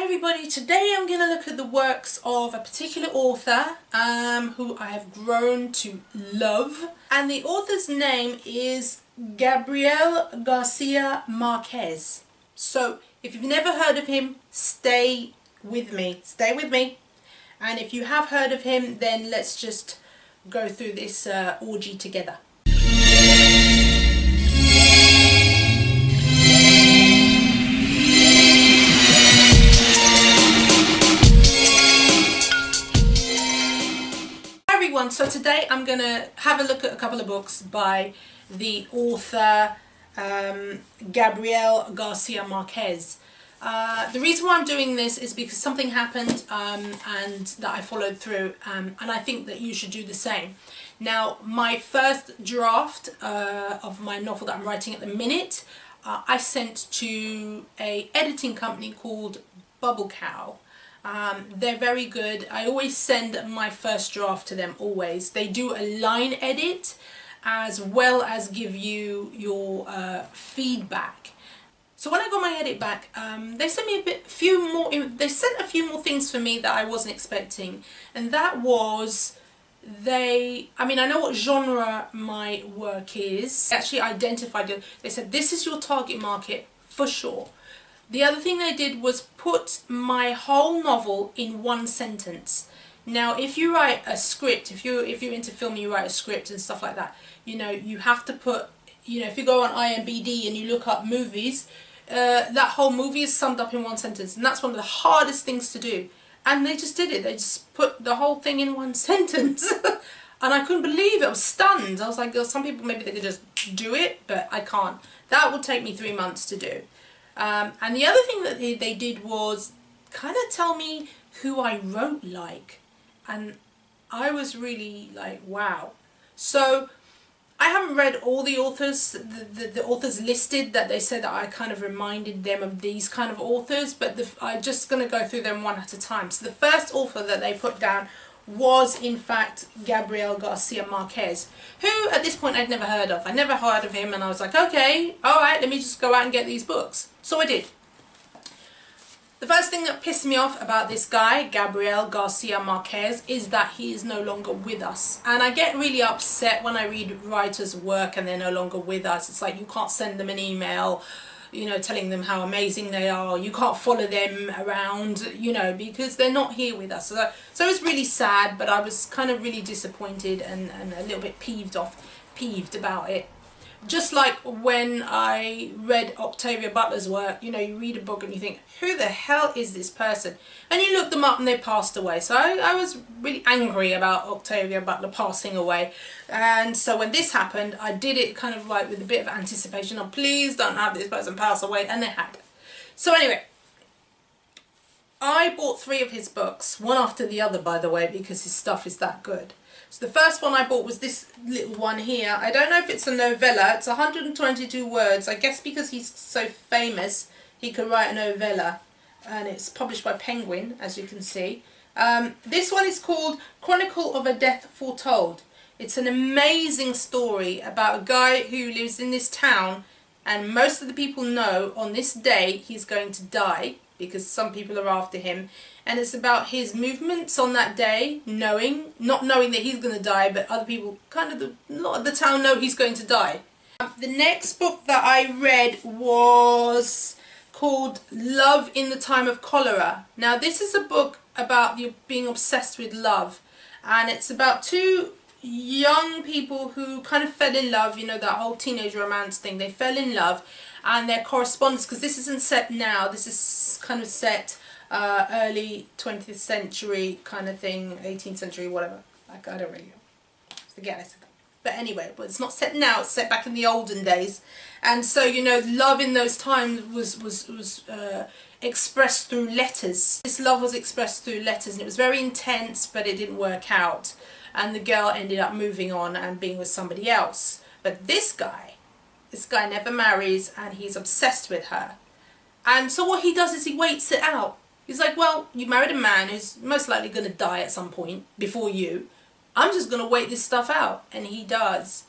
everybody, today I'm going to look at the works of a particular author who I have grown to love, and the author's name is Gabriel Garcia Marquez. So if you've never heard of him, stay with me, and if you have heard of him, then let's just go through this orgy together. So today I'm going to have a look at a couple of books by the author Gabriel Garcia Marquez. The reason why I'm doing this is because something happened and that I followed through, and I think that you should do the same. Now, my first draft of my novel that I'm writing at the minute, I sent to an editing company called Bubble Cow. They're very good. I always send my first draft to them, always. They do a line edit as well as give you your feedback. So when I got my edit back, they sent me a few more things for me that I wasn't expecting, and that was I know what genre my work is. They actually identified it. They said this is your target market for sure. The other thing they did was put my whole novel in one sentence. Now, if you write a script, if you're into film, you write a script and stuff like that, you know, you have to put, you know, if you go on IMDb and you look up movies, that whole movie is summed up in one sentence, and that's one of the hardest things to do. And they just did it. They just put the whole thing in one sentence. And I couldn't believe it. I was stunned. I was like, some people, maybe they could just do it, but I can't. That would take me 3 months to do. And the other thing that they did was kind of tell me who I wrote like, and I was really like, wow. So I haven't read all the authors, the authors listed that they said that I kind of reminded them of these kind of authors, but I'm just going to go through them one at a time. So the first author that they put down was in fact Gabriel Garcia Marquez, who at this point I'd never heard of. I never heard of him, and I was like, okay, alright, let me just go out and get these books. So I did. The first thing that pissed me off about this guy, Gabriel Garcia Marquez, is that he is no longer with us. And I get really upset when I read writers' work and they're no longer with us. It's like you can't send them an email, you know, telling them how amazing they are. You can't follow them around, you know, because they're not here with us. So it's really sad, but I was kind of really disappointed and a little bit peeved about it. Just like when I read Octavia Butler's work, you know, you read a book and you think, who the hell is this person? And you look them up and they passed away. So I was really angry about Octavia Butler passing away. And so when this happened, I did it kind of like with a bit of anticipation. Oh, please don't have this person pass away. And it happened. So anyway, I bought 3 of his books, one after the other, by the way, because his stuff is that good. So the first one I bought was this little one here. I don't know if it's a novella. It's 122 words. I guess because he's so famous, he could write a novella. And it's published by Penguin, as you can see. This one is called Chronicle of a Death Foretold. It's an amazing story about a guy who lives in this town, and most of the people know on this day he's going to die, because some people are after him, and it's about his movements on that day, not knowing that he's going to die, but other people, kind of a lot of the town know he's going to die. The next book that I read was called Love in the Time of Cholera. Now this is a book about being obsessed with love, and it's about 2 young people who kind of fell in love, you know, that whole teenage romance thing. They fell in love, and their correspondence, because this isn't set now, this is kind of set early 20th century kind of thing, 18th century, whatever. Like, I don't really forget it. But anyway, but it's not set now, it's set back in the olden days. And so, you know, love in those times was expressed through letters. This love was expressed through letters, and it was very intense, but it didn't work out. And the girl ended up moving on and being with somebody else. But this guy never marries, and he's obsessed with her. And so what he does is he waits it out. He's like, well, you married a man who's most likely going to die at some point before you. I'm just going to wait this stuff out. And he does.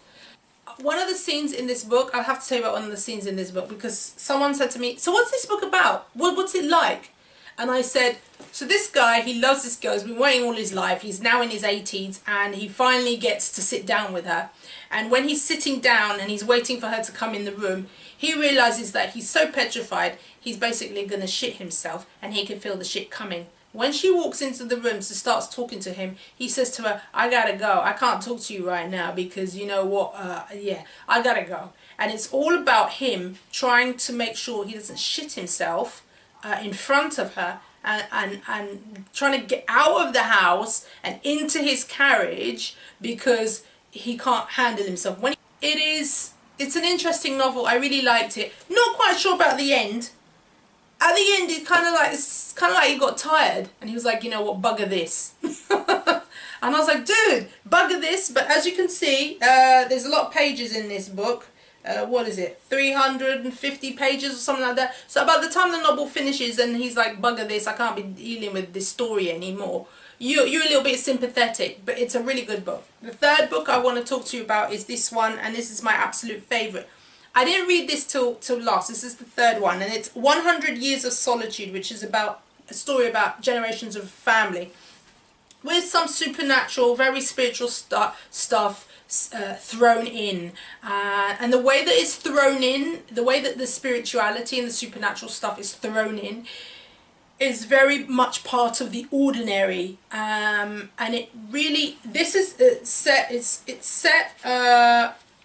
One of the scenes in this book, I have to tell you about one of the scenes in this book, because someone said to me, so what's this book about? What's it like? And I said, so this guy, he loves this girl, he's been waiting all his life, he's now in his 80s, and he finally gets to sit down with her. And when he's sitting down and he's waiting for her to come in the room, he realizes that he's so petrified, he's basically going to shit himself, and he can feel the shit coming. When she walks into the room, so starts talking to him, he says to her, I gotta go. I can't talk to you right now because you know what, yeah, I gotta go. And it's all about him trying to make sure he doesn't shit himself in front of her, and trying to get out of the house and into his carriage because he can't handle himself. It's an interesting novel. I really liked it. Not quite sure about the end. At the end, it's kind of like he got tired, and he was like, you know what, bugger this. And I was like, dude, bugger this. But as you can see, there's a lot of pages in this book. What is it, 350 pages or something like that. So about the time the novel finishes and he's like, bugger this, I can't be dealing with this story anymore, you're a little bit sympathetic, but it's a really good book. The third book I want to talk to you about is this one, and this is my absolute favourite. I didn't read this till last. This is the third one, and it's 100 Years of Solitude, which is about a story about generations of family with some supernatural, very spiritual stuff thrown in, and the way that it's thrown in, the way that the spirituality and the supernatural stuff is thrown in, is very much part of the ordinary, and it really, this is set. It's set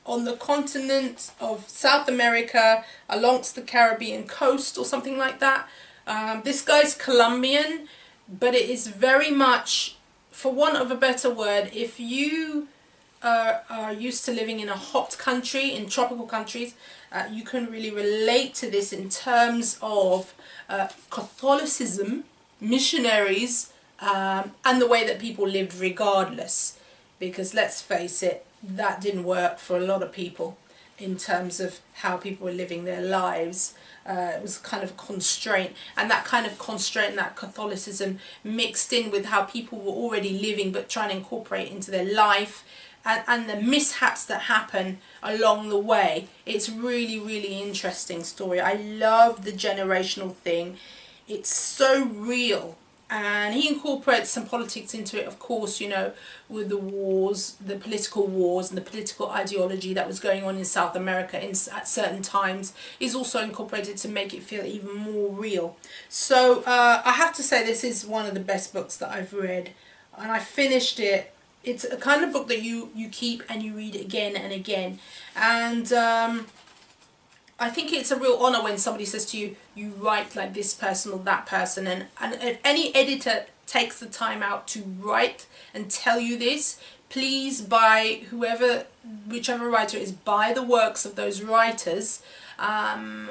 on the continent of South America, alongst the Caribbean coast or something like that. This guy's Colombian, but it is very much, for want of a better word, if you are used to living in a hot country, in tropical countries, you can really relate to this in terms of Catholicism, missionaries, and the way that people lived regardless. Because let's face it, that didn't work for a lot of people in terms of how people were living their lives. It was kind of a constraint, and that kind of constraint, that Catholicism mixed in with how people were already living but trying to incorporate into their life, and the mishaps that happen along the way. It's really, really interesting story. I love the generational thing. It's so real, and he incorporates some politics into it, of course, you know, with the wars, the political wars and the political ideology that was going on in South America at certain times is also incorporated to make it feel even more real. So I have to say, this is one of the best books that I've read, and I finished it. It's a kind of book that you keep and you read again and again, and I think it's a real honour when somebody says to you, you write like this person or that person, and if any editor takes the time out to write and tell you this, please buy, whichever writer it is, buy the works of those writers, and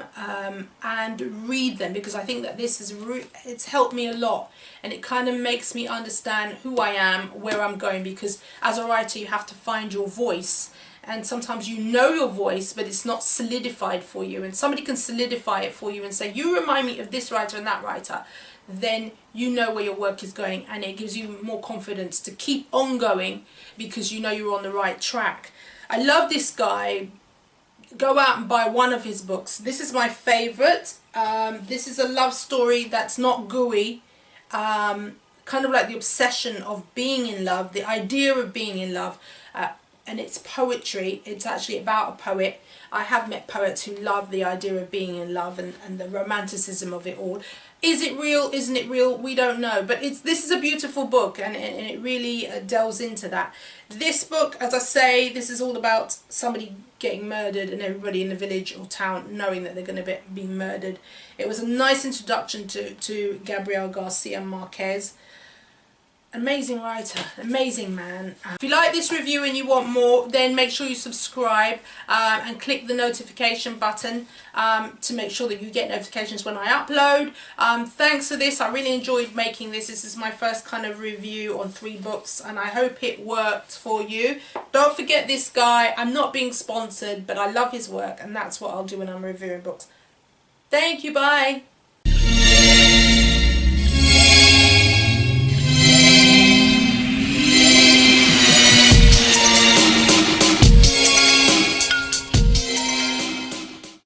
read them, because I think that this is it's helped me a lot, and it kind of makes me understand who I am, where I'm going, because as a writer you have to find your voice, and sometimes you know your voice but it's not solidified for you, and somebody can solidify it for you and say, you remind me of this writer and that writer, then you know where your work is going, and it gives you more confidence to keep on going because you know you're on the right track. I love this guy. Go out and buy one of his books. This is my favourite. This is a love story that's not gooey, kind of like the obsession of being in love, the idea of being in love, and it's poetry. It's actually about a poet. I have met poets who love the idea of being in love and the romanticism of it all. Is it real? Isn't it real? We don't know. But this is a beautiful book, and it really delves into that. This book, as I say, this is all about somebody getting murdered and everybody in the village or town knowing that they're going to be murdered. It was a nice introduction to Gabriel Garcia Marquez. Amazing writer, amazing man. If you like this review and you want more, then make sure you subscribe and click the notification button to make sure that you get notifications when I upload. Thanks for this. I really enjoyed making this. This is my first kind of review on 3 books, and I hope it worked for you. Don't forget this guy. I'm not being sponsored, but I love his work, and that's what I'll do when I'm reviewing books. Thank you. Bye.